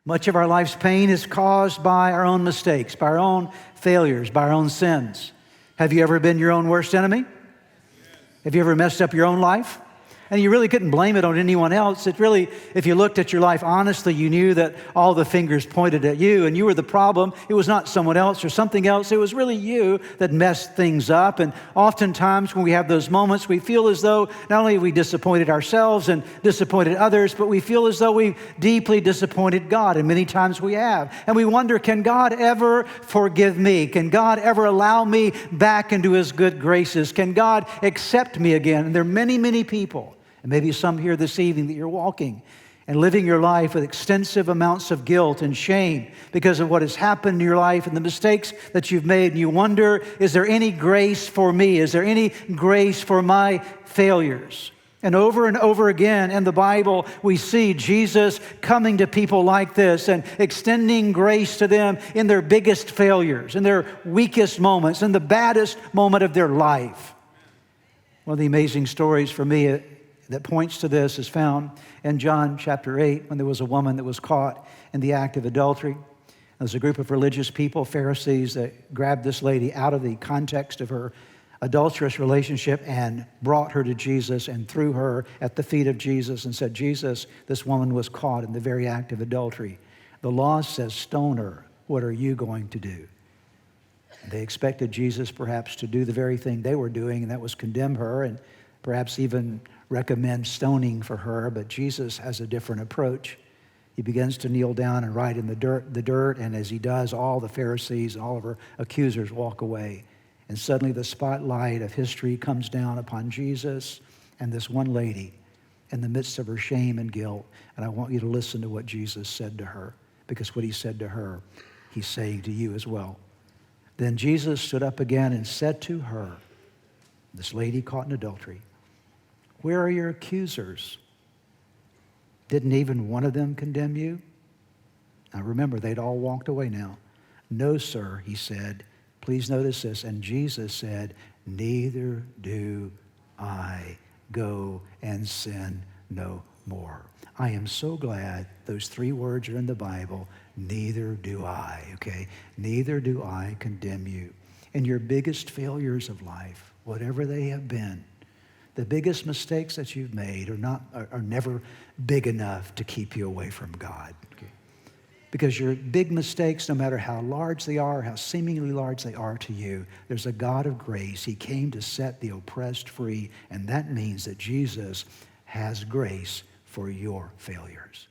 Much of our life's pain is caused by our own mistakes, by our own failures, by our own sins. Have you ever been your own worst enemy? Have you ever messed up your own life? And you really couldn't blame it on anyone else. It really, if you looked at your life honestly, you knew that all the fingers pointed at you and you were the problem. It was not someone else or something else. It was really you that messed things up. And oftentimes when we have those moments, we feel as though not only have we disappointed ourselves and disappointed others, but we feel as though we've deeply disappointed God. And many times we have. And we wonder, can God ever forgive me? Can God ever allow me back into His good graces? Can God accept me again? And there are many, many people, and maybe some here this evening, that you're walking and living your life with extensive amounts of guilt and shame because of what has happened in your life and the mistakes that you've made. And you wonder, is there any grace for me? Is there any grace for my failures? And over again in the Bible, we see Jesus coming to people like this and extending grace to them in their biggest failures, in their weakest moments, in the baddest moment of their life. One of the amazing stories for me that points to this is found in John chapter 8, when there was a woman that was caught in the act of adultery. There's a group of religious people, Pharisees, that grabbed this lady out of the context of her adulterous relationship and brought her to Jesus and threw her at the feet of Jesus and said, Jesus, this woman was caught in the very act of adultery. The law says stone her. What are you going to do? They expected Jesus perhaps to do the very thing they were doing, and that was condemn her and perhaps even recommend stoning for her, but Jesus has a different approach. He begins to kneel down and write in the dirt, and as he does, all the Pharisees and all of her accusers walk away. And suddenly the spotlight of history comes down upon Jesus and this one lady in the midst of her shame and guilt. And I want you to listen to what Jesus said to her, because what he said to her, he's saying to you as well. Then Jesus stood up again and said to her, this lady caught in adultery, where are your accusers? Didn't even one of them condemn you? Now remember, they'd all walked away now. No, sir, he said. Please notice this. And Jesus said, neither do I. Go and sin no more. I am so glad those three words are in the Bible. Neither do I, okay? Neither do I condemn you. And your biggest failures of life, whatever they have been, the biggest mistakes that you've made are never big enough to keep you away from God. Okay? Because your big mistakes, no matter how large they are, how seemingly large they are to you, there's a God of grace. He came to set the oppressed free, and that means that Jesus has grace for your failures.